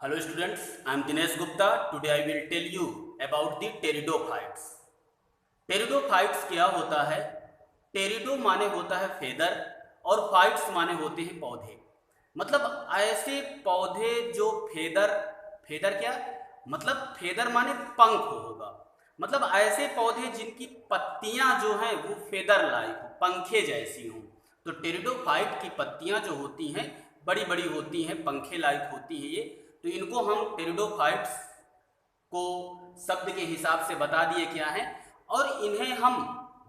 Hello students, I am Dinesh Gupta. Today I will tell you about the pteridophytes. Pteridophytes क्या होता है? टेरिडो माने होता है फेदर और फाइट्स माने होते हैं पौधे। मतलब ऐसे पौधे जो फेदर फेदर क्या मतलब फेदर माने पंख होगा। मतलब ऐसे पौधे जिनकी पत्तियां जो हैं वो फेदर लाइक हो, पंखे जैसी हों। तो टेरिडोफाइट की पत्तियां जो होती हैं बड़ी बड़ी होती हैं, पंखे लाइक होती हैं ये। तो इनको हम टेरिडोफाइट्स को शब्द के हिसाब से बता दिए क्या है। और इन्हें हम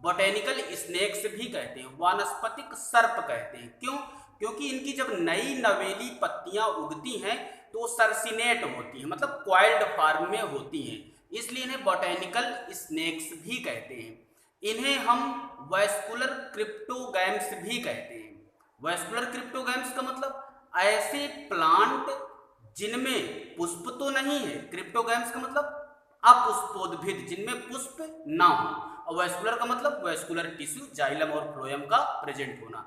बोटेनिकल स्नेक्स भी कहते हैं, वानस्पतिक सर्प कहते हैं। क्यों? क्योंकि इनकी जब नई नवेली पत्तियां उगती हैं तो सरसिनेट होती हैं, मतलब क्वाइल्ड फॉर्म में होती हैं, इसलिए इन्हें बोटेनिकल स्नेक्स भी कहते हैं। इन्हें हम वैस्कुलर क्रिप्टोगैम्स भी कहते हैं। वैस्कुलर क्रिप्टोगैम्स का मतलब ऐसे प्लांट जिनमें पुष्प तो नहीं है, क्रिप्टोगैम्स का मतलब अपुष्पोद्भिद जिनमें पुष्प ना हो, और वैस्कुलर का मतलब वैस्कुलर टिश्यू, जाइलम और फ्लोएम का प्रेजेंट होना।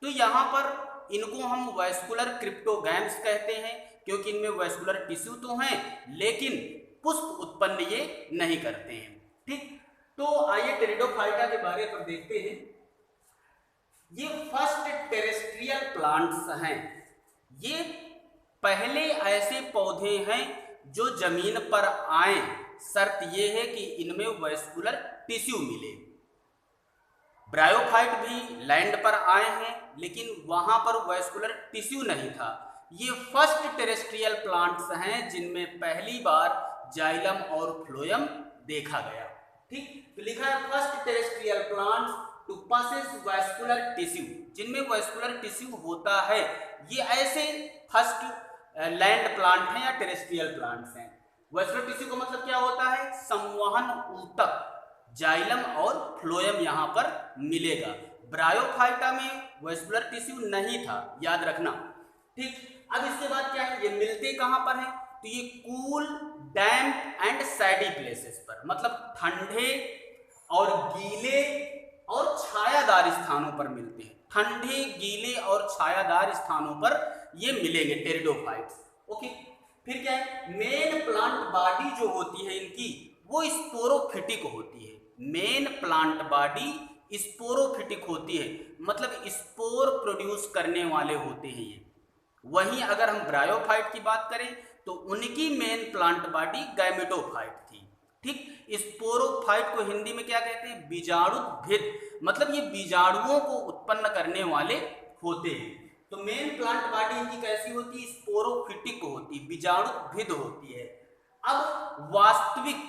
तो यहाँ पर इनको हम वैस्कुलर क्रिप्टोगैम्स कहते हैं क्योंकि इनमें वैस्कुलर टिश्यू तो हैं लेकिन पुष्प उत्पन्न ये नहीं करते हैं। ठीक, तो आइए टेरिडोफाइटा के बारे में देखते हैं। ये फर्स्ट टेरेस्ट्रियल प्लांट्स हैं। ये पहले ऐसे पौधे हैं जो जमीन पर आए, शर्त यह है कि इनमें वैस्कुलर टिश्यू मिले। ब्रायोफाइट भी लैंड पर आए हैं लेकिन वहां पर वैस्कुलर टिश्यू नहीं था। ये फर्स्ट टेरेस्ट्रियल प्लांट्स हैं जिनमें पहली बार जाइलम और फ्लोएम देखा गया। ठीक, तो लिखा है first terrestrial plants to possess vascular tissue, जिनमें वैस्कुलर टिश्यू होता है। ये ऐसे फर्स्ट लैंड प्लांट हैं या टेरेस्ट्रियल प्लांट्स हैं। वैस्कुलर टिश्यू का मतलब क्या होता है? संवहन ऊतक, जाइलम और फ्लोएम यहाँ पर मिलेगा। ब्रायोफाइटा में वैस्कुलर टिश्यू नहीं था, याद रखना। ठीक, अब इसके बाद क्या है, ये मिलते कहाँ पर हैं? तो ये कूल, डैम्प एंड सैडी प्लेसेस पर, मतलब ठंडे और गीले और छायादार स्थानों पर मिलते हैं। ठंडे, गीले और छायादार स्थानों पर ये मिलेंगे टेरिडोफाइट्स। ओके, फिर क्या है, मेन प्लांट बॉडी जो होती है इनकी वो स्पोरोफिटिक होती है। मेन प्लांट बॉडी स्पोरोफिटिक होती है, मतलब स्पोर प्रोड्यूस करने वाले होते हैं ये। वहीं अगर हम ब्रायोफाइट की बात करें तो उनकी मेन प्लांट बॉडी गैमेटोफाइट थी। ठीक, स्पोरोफाइट को हिंदी में क्या कहते हैं? बीजाणुद्भिद, मतलब ये बीजाणुओं को उत्पन्न करने वाले होते हैं। तो मेन प्लांट बॉडी इनकी कैसी होती है? स्पोरोफिटिक होती है, बीजाणुद्भिद होती है। अब वास्तविक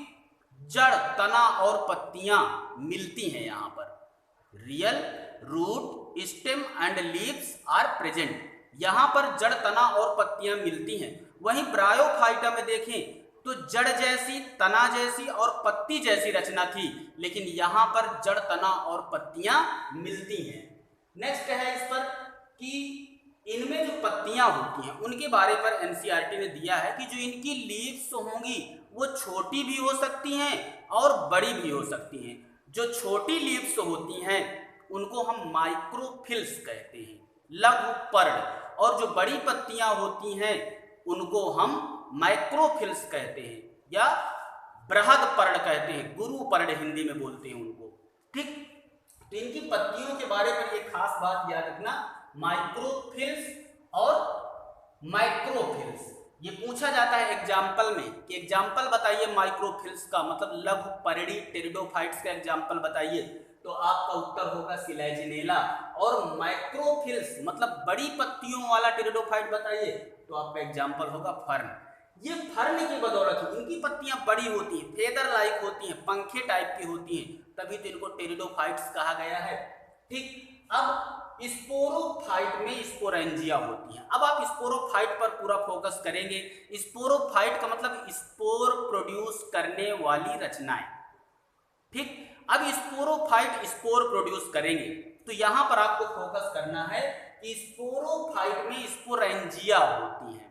जड़, तना और पत्तियां मिलती हैं यहाँ पर। Real root, stem and leaves are present. यहाँ पर जड़, तना और पत्तियां मिलती हैं। वहीं ब्रायोफाइटा में देखें तो जड़ जैसी, तना जैसी और पत्ती जैसी रचना थी, लेकिन यहाँ पर जड़, तना और पत्तियां मिलती हैं। नेक्स्ट है इस पर कि इनमें जो पत्तियां होती हैं उनके बारे पर एनसीईआरटी ने दिया है कि जो इनकी लीव्स होंगी वो छोटी भी हो सकती हैं और बड़ी भी हो सकती हैं। जो छोटी लीव्स होती हैं उनको हम माइक्रोफिल्स कहते हैं, लघु पर्ण, और जो बड़ी पत्तियां होती हैं उनको हम माइक्रोफिल्स कहते हैं या बृहद पर्ण कहते हैं, गुरु पर्ण हिंदी में बोलते हैं उनको। ठीक, तो इनकी पत्तियों के बारे पर एक खास बात याद रखना, माइक्रोफिल्स और माइक्रोफिल्स। ये पूछा जाता है एग्जाम्पल में कि एग्जाम्पल बताइए माइक्रोफिल्स का, मतलब लघु पर्णी टेरिडोफाइट्स का एग्जाम्पल बताइए। तो आपका उत्तर होगा सिलेजिनेला। और माइक्रोफिल्स मतलब बड़ी पत्तियों वाला टेरिडोफाइट बताइए तो आपका एग्जाम्पल होगा फर्न। ये फर्न की बदौलत इनकी पत्तियां बड़ी होती हैं, फेदर लाइक होती हैं, पंखे टाइप की होती हैं, तभी तो इनको टेरिडोफाइट्स कहा गया है। ठीक, अब स्पोरोफाइट में स्पोरेंजिया होती हैं। अब आप स्पोरोफाइट पर पूरा फोकस करेंगे। स्पोरोफाइट का मतलब स्पोर प्रोड्यूस करने वाली रचनाएं। ठीक, अब स्पोरोफाइट स्पोर प्रोड्यूस करेंगे तो यहां पर आपको फोकस करना है कि स्पोरोफाइट में स्पोरेंजिया होती हैं।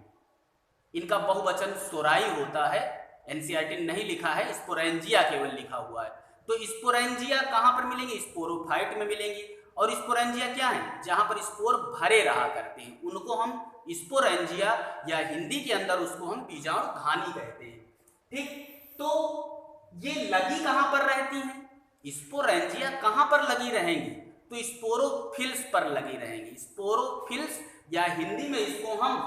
इनका बहुवचन सोराई होता है, एनसीईआरटी ने नहीं लिखा है, स्पोरेंजिया केवल लिखा हुआ है। तो स्पोरेंजिया कहां पर मिलेंगे? स्पोरोफाइट में मिलेंगी। और स्पोरेंजिया क्या है, जहां पर स्पोर भरे रहा करते हैं, उनको हम स्पोरेंजिया या हिंदी के अंदर उसको हम बीजाणुधानी कहते हैं। ठीक, तो ये लगी कहां पर रहती हैं, स्पोरेंजिया कहां पर लगी रहेंगी, तो स्पोरोफिल्स पर लगी रहेंगी। स्पोरोफिल्स या हिंदी में इसको हम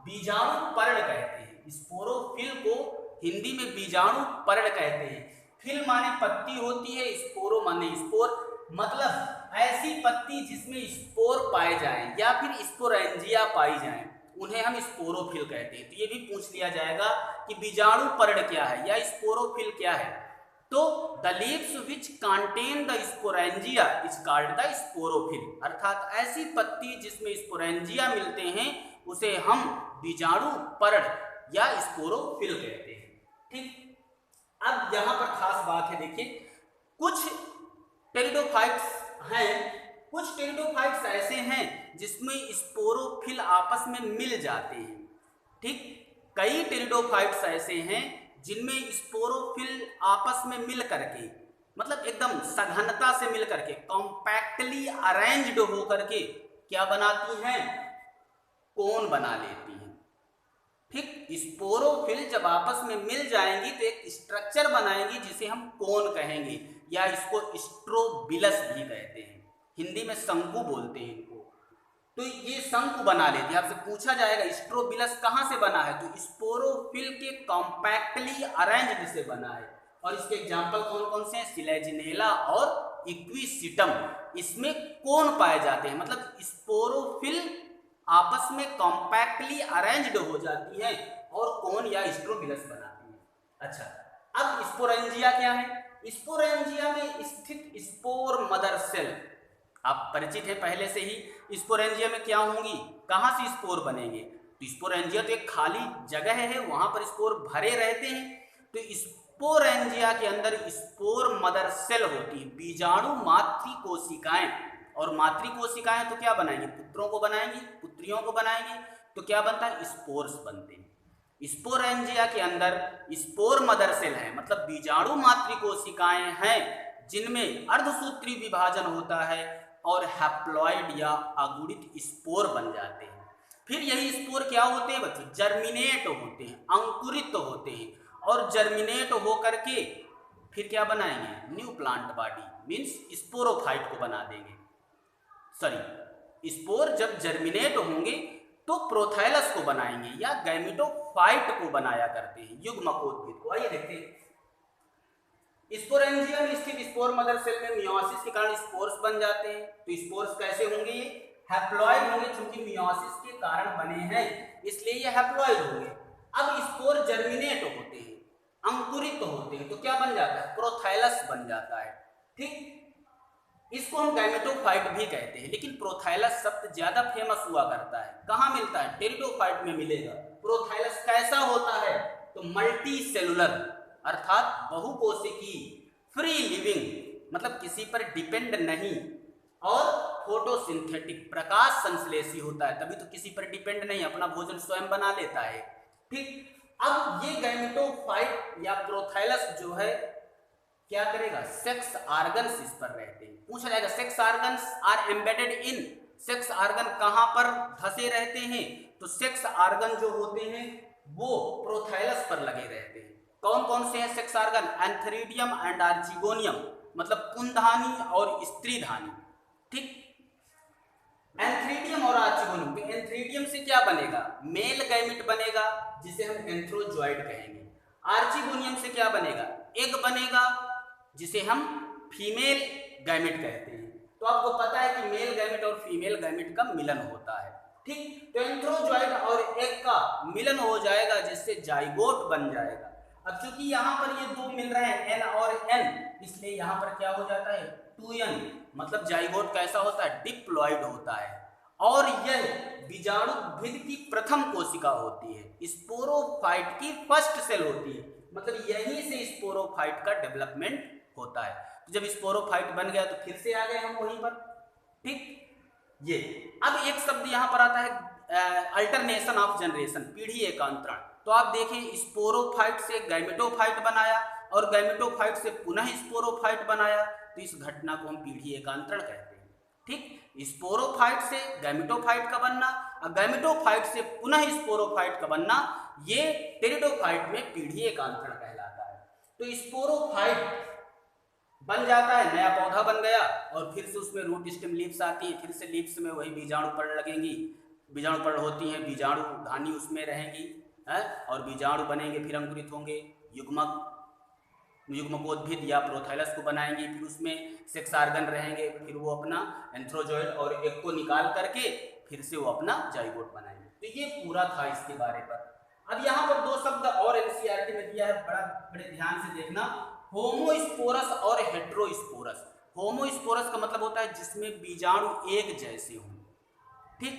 बीजाणु पर्ण कहते हैं। स्पोरोफिल को हिंदी में बीजाणु पर्ण कहते हैं। फिल माने पत्ती होती है, स्पोरो माने स्पोर, मतलब ऐसी पत्ती जिसमें स्पोर पाए जाएं या फिर स्पोरेंजिया पाई जाएं, उन्हें हम स्पोरोफिल कहते हैं। तो ये भी पूछ लिया जाएगा कि बीजाणु पर्ण क्या है या स्पोरोफिल क्या है। तो the leaves which contain the sporangia is called the sporophyll, अर्थात ऐसी पत्ती जिसमें स्पोरेंजिया मिलते हैं उसे हम बीजाणु पर्ण या स्पोरोफिल कहते हैं। ठीक, अब यहां पर खास बात है, देखिए कुछ टेरिडोफाइट्स हैं, कुछ टेरिडोफाइट्स ऐसे हैं जिसमें स्पोरोफिल आपस में मिल जाते हैं। ठीक, कई टेरिडोफाइट्स ऐसे हैं जिनमें स्पोरोफिल आपस में मिल करके, मतलब एकदम सघनता से मिल करके, कॉम्पैक्टली अरेंज्ड हो करके क्या बनाती हैं, कोन बना लेती हैं। ठीक, स्पोरोफिल जब आपस में मिल जाएंगी तो एक स्ट्रक्चर बनाएंगी जिसे हम कोन कहेंगे या इसको स्ट्रोबिलस भी कहते हैं, हिंदी में शंकु बोलते हैं इनको। तो ये शंकु बना लेती है। आपसे पूछा जाएगा स्ट्रोबिलस कहाँ से बना है, तो स्पोरोफिल के कॉम्पैक्टली अरेंज्ड से बना है। और इसके एग्जाम्पल कौन कौन से हैं, सिलेजिनेला और इक्विसिटम, इसमें कोन पाए जाते हैं, मतलब स्पोरोफिल आपस में कॉम्पैक्टली अरेंज्ड हो जाती है और कोन या स्ट्रोबिलस बनाती है। अच्छा, अब स्पोरेंजिया क्या है, स्पोरेंजिया में स्थित स्पोर मदर सेल आप परिचित है पहले से ही। स्पोरेंजिया में क्या होंगी, कहां से स्पोर बनेंगे, तो स्पोरेंजिया तो एक खाली जगह है, वहां पर स्पोर भरे रहते हैं। तो स्पोरेंजिया के अंदर स्पोर मदर सेल होती है, बीजाणु मातृ कोशिकाएं, और मातृ कोशिकाएं तो क्या बनाएंगी, पुत्रों को बनाएंगी, पुत्रियों को बनाएंगी। तो क्या बनता है, स्पोर्स बनते हैं। स्पोरेंजिया के अंदर स्पोर मदर सेल है, मतलब बीजाणु मातृ कोशिकाएं हैं जिनमें अर्धसूत्री विभाजन होता है और हैप्लॉइड या अगुणित स्पोर बन जाते हैं। फिर यही स्पोर क्या होते हैं बच्चों, जर्मिनेट होते हैं, अंकुरित होते हैं, और जर्मिनेट होकर के फिर क्या बनाएंगे, new plant body, means sporophyte को बना देंगे। सॉरी, स्पोर जब जर्मिनेट होंगे तो प्रोथैलस को बनाएंगे या गैमेटोफाइट को बनाया करते हैं, युग्मकोद्भिद को। आइए देखते हैं, स्पोरेंजिया में स्थित स्पोर मदर सेल में मियोसिस के कारण स्पोर्स बन जाते हैं। तो स्पोर्स कैसे होंगे, ये हैप्लॉइड होंगे, क्योंकि मियोसिस के कारण बने हैं इसलिए ये हैप्लॉइड होंगे। अब स्पोर जर्मिनेट होते हैं, अंकुरित होते हैं, तो क्या बन जाता है, प्रोथैलस बन जाता है। ठीक, इसको हम गैमेटोफाइट भी कहते हैं, लेकिन प्रोथैलस शब्द ज्यादा फेमस हुआ करता है। कहाँ मिलता है, टेरिडोफाइट में मिलेगा। प्रोथैलस कैसा होता है, तो मल्टी सेलुलर, अर्थात बहुकोशिकीय, फ्री लिविंग, मतलब किसी पर डिपेंड नहीं, और फोटोसिंथेटिक, प्रकाश संश्लेषी होता है, तभी तो किसी पर डिपेंड नहीं, अपना भोजन स्वयं बना लेता है। ठीक, अब ये गैमेटोफाइट या प्रोथैलस जो है क्या करेगा, सेक्स आर्गन्स इस पर रहते हैं। पूछा जाएगा sex organs are embedded in, sex organ कहां पर धसे रहते हैं, तो सेक्स आर्गन जो होते हैं वो प्रोथैलस पर लगे रहते हैं। कौन कौन से हैं sex organ, antheridium and archegonium, मतलब पुंधानी और स्त्रीधानी। ठीक, एंथेरिडियम और आर्चिगोनियम, तो एंथेरिडियम से क्या बनेगा, मेल गैमेट बनेगा जिसे हम एंथ्रोजॉइड कहेंगे। आर्चिगोनियम से क्या बनेगा, एग बनेगा जिसे हम फीमेल गैमेट कहते हैं। तो आपको पता है कि मेल गैमेट और फीमेल गैमेट का मिलन होता है। ठीक, तो एंथ्रोजॉइड और एग का मिलन हो जाएगा जिससे जाइगोट बन जाएगा। अब चूंकि यहाँ पर ये दो मिल रहे हैं एन और एन, इसलिए यहाँ पर क्या हो जाता है 2n, मतलब जाइगोट कैसा होता है, डिप्लॉइड होता है। और यह बीजाणुभिद की प्रथम कोशिका होती है, स्पोरोफाइट की फर्स्ट सेल होती है, मतलब यहीं से स्पोरोफाइट का डेवलपमेंट होता है। तो जब स्पोरोफाइट बन गया तो फिर से आ गए हम वहीं पर। ठीक, ये अब एक शब्द यहाँ पर आता है अल्टरनेशन ऑफ जनरेशन, पीढ़ी एकांतरण। तो आप देखें, स्पोरोफाइट से गैमेटोफाइट बनाया और गैमेटोफाइट से पुनः स्पोरोफाइट बनाया, तो इस घटना को हम पीढ़ी एकांतरण कहते हैं। ठीक, स्पोरोफाइट से गैमेटोफाइट का बनना और गैमेटोफाइट से पुनः स्पोरोफाइट का बनना, ये टेरिडोफाइट में पीढ़ी एकांतरण कहलाता है। तो स्पोरोफाइट बन जाता है, नया पौधा बन गया और फिर से उसमें रूट स्टेम लीव्स आती है, फिर से लीव्स में वही बीजाणु पड़ लगेंगी, बीजाणु पड़ होती हैं, बीजाणु धानी उसमें रहेंगी है, और बीजाणु बनेंगे, फिर अंकुरित होंगे, युग्मकोद्भिद या प्रोथाइलस को बनाएंगे, फिर उसमें सेक्स आर्गन रहेंगे, फिर वो अपना एंथ्रोजॉइड और एग को निकाल करके फिर से वो अपना जाइगोट बनाएंगे। तो ये पूरा था इसके बारे पर। अब यहाँ पर दो शब्द और एनसीईआरटी में दिया है, बड़े ध्यान से देखना, होमोस्पोरस और हेटेरोस्पोरस। होमोस्पोरस का मतलब होता है जिसमें बीजाणु एक जैसे हों, ठीक,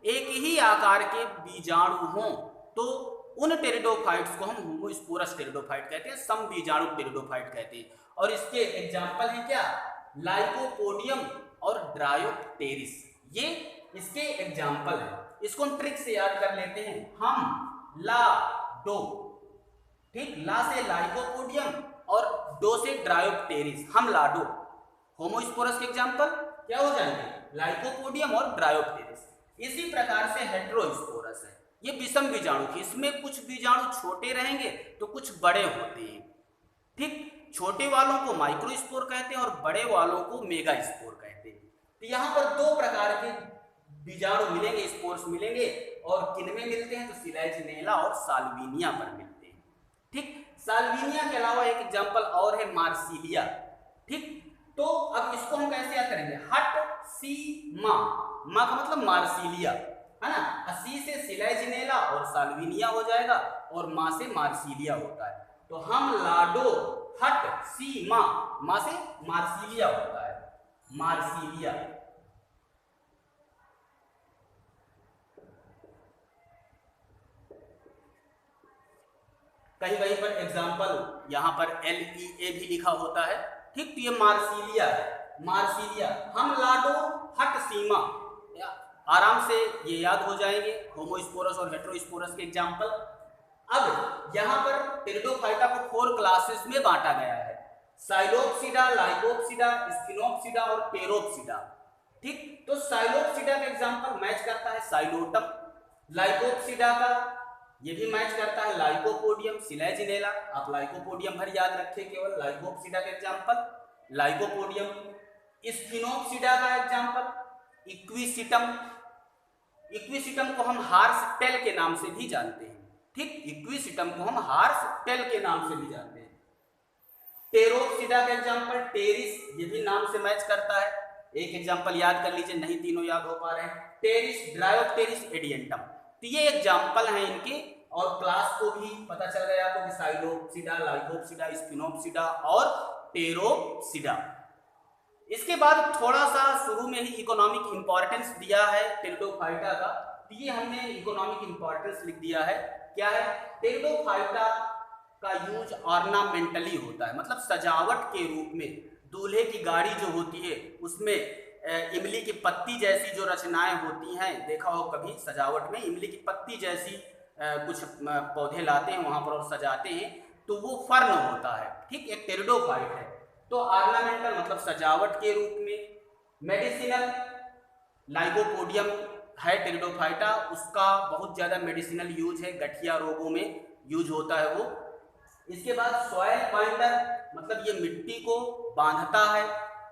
एक ही आकार के बीजाणु हों, तो उन टेरिडोफाइट्स को हम होमोस्पोरस टेरिडोफाइट कहते हैं, सम बीजाणु टेरिडोफाइट कहते हैं। और इसके एग्जाम्पल हैं क्या, लाइकोपोडियम और ड्रायोप्टेरिस, ये इसके एग्जाम्पल हैं। इसको हम ट्रिक से याद कर लेते हैं, हम ला डो, ठीक, ला से लाइकोपोडियम और डो से ड्रायोप्टेरिस, हम लाडो। होमोस्पोरस के एग्जाम्पल क्या हो जाएंगे, लाइकोपोडियम और ड्रायोप्टेरिस। इसी प्रकार से हेटेरोस्पोरस है, ये विषम बीजाणु की, इसमें कुछ बीजाणु छोटे रहेंगे तो कुछ बड़े होते हैं, ठीक, छोटे वालों को माइक्रोस्पोर कहते हैं और बड़े वालों को मेगास्पोर कहते हैं। तो यहाँ पर दो प्रकार के बीजाणु मिलेंगे, स्पोर्स मिलेंगे, और किनमें मिलते हैं, तो सिलाइजिनेला और साल्विनिया पर मिलते हैं, ठीक। साल्विनिया के अलावा एक एग्जाम्पल और है मार्सिलिया, ठीक। तो अब इसको हम कैसे याद करेंगे, हट सी मा, मा का मतलब मार्सिलिया है ना, सी से सिलाइजिनेला और साल्विनिया हो जाएगा और मा से मार्सिलिया होता है। तो हम लाडो हट सी मा, मा से मार्सिलिया होता है, मार्सिलिया। कहीं कहीं पर एग्जाम्पल यहाँ पर LEA भी लिखा होता है, ठीक। तो ये मार्सिलिया है, मार्सिलिया। हम लाडो हट सीमा, आराम से ये याद हो जाएंगे, होमोस्पोरस और हेटेरोस्पोरस के एग्जाम्पल। अब यहाँ पर टेरिडोफाइटा को 4 क्लासेस में बांटा गया है, साइलोप्सिडा, लाइकोप्सिडा, स्फिनोप्सिडा और टेरोप्सिडा, ठीक। तो साइलोप्सिडा का एग्जाम्पल मैच करता है साइलोटम, लाइकोप्सिडा का ये भी मैच करता है लाइकोपोडियम, सिलाइजिनेला, आप लाइकोपोडियम भर याद रखें, केवल लाइकोप्सिडा का एग्जाम्पल लाइकोपोडियम। स्फिनोप्सिडा का एग्जाम्पल इक्विसिटम, इक्विसिटम को हम हार्स टेल के नाम से भी जानते हैं, ठीक, इक्विसिटम को हम हार्स टेल के नाम से भी जानते हैं। टेरोप्सिडा का एग्जाम्पल टेरिस, ये भी नाम से मैच करता है, एक एग्जाम्पल याद कर लीजिए, नहीं तीनों याद हो पा रहे हैं, टेरिस, ड्रायोप्टेरिस, एडियंटम। तो ये एग्जाम्पल हैं इनके, और क्लास को भी पता चल गया तो कि साइलोप्सिडा, लाइकोप्सिडा, स्फिनोप्सिडा और टेरोप्सिडा। इसके बाद थोड़ा सा शुरू में ही इकोनॉमिक इंपॉर्टेंस दिया है टेरिडोफाइटा का, तो ये हमने इकोनॉमिक इंपॉर्टेंस लिख दिया है। क्या है, टेरिडोफाइटा का यूज ऑर्नामेंटली होता है, मतलब सजावट के रूप में। दूल्हे की गाड़ी जो होती है उसमें इमली की पत्ती जैसी जो रचनाएं होती हैं, देखा हो कभी सजावट में, इमली की पत्ती जैसी कुछ पौधे लाते हैं वहां पर और सजाते हैं, तो वो फर्न होता है, ठीक, एक टेरिडोफाइट है। तो ऑर्नामेंटल मतलब सजावट के रूप में। मेडिसिनल, लाइकोपोडियम है टेरिडोफाइटा, उसका बहुत ज़्यादा मेडिसिनल यूज है, गठिया रोगों में यूज होता है वो। इसके बाद सॉइल बाइंडर, मतलब ये मिट्टी को बांधता है,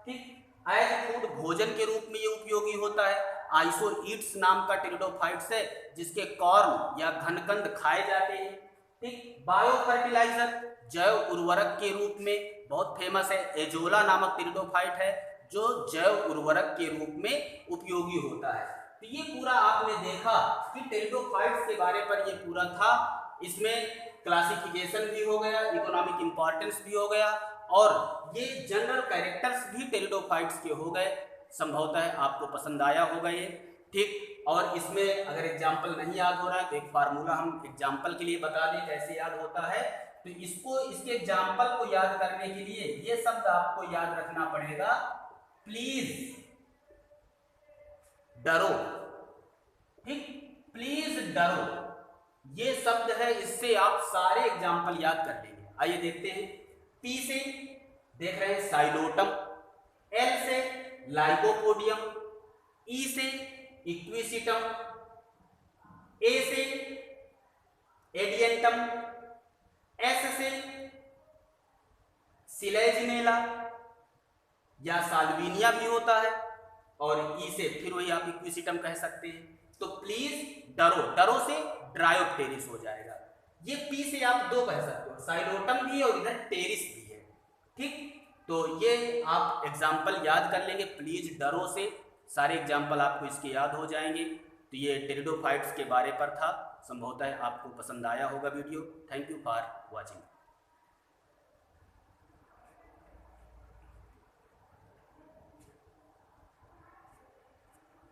ठीक। एज फूड, भोजन के रूप में ये उपयोगी होता है। आइसोईट्स नाम का टेरिडोफाइट्स है जिसके कॉर्न या घनकंद खाए जाते हैं, ठीक। बायो फर्टिलाइजर, जैव उर्वरक के रूप में बहुत फेमस है। एजोला नामक टेरिडोफाइट है जो जैव उर्वरक के रूप में उपयोगी होता है। तो ये पूरा आपने देखा कि टेरिडोफाइट्स के बारे पर ये पूरा था। इसमें क्लासिफिकेशन भी हो गया, इकोनॉमिक इंपॉर्टेंस भी हो गया, और ये जनरल कैरेक्टर्स भी टेरिडोफाइट्स के हो गए। संभवतः आपको पसंद आया होगा ये, ठीक। और इसमें अगर एग्जाम्पल नहीं याद हो रहा है तो एक फार्मूला हम एग्जाम्पल के लिए बता दें कैसे याद होता है। तो इसको, इसके एग्जाम्पल को याद करने के लिए ये शब्द आपको याद रखना पड़ेगा, प्लीज डरो, ठीक, प्लीज डरो, ये शब्द है, इससे आप सारे एग्जाम्पल याद कर लेंगे। आइए देखते हैं। पी से देख रहे हैं साइलोटम, एल से लाइकोपोडियम, ई से इक्विसिटम, ए से एडियंटम, एस से सिलेजिनेला या साल्विनिया भी होता है, और ई से फिर वही आप इक्विसिटम कह सकते हैं। तो प्लीज डरो, डरो से ड्रायोप्टेरिस हो जाएगा। ये पी से आप दो कह सकते हो, साइलोटम भी है और इधर टेरिस भी है। ठीक, तो ये आप एग्जाम्पल याद कर लेंगे, प्लीज डरो से सारे एग्जाम्पल आपको इसके याद हो जाएंगे। तो ये टेरिडोफाइट्स के बारे पर था, संभवतः आपको पसंद आया होगा video. Thank you for watching.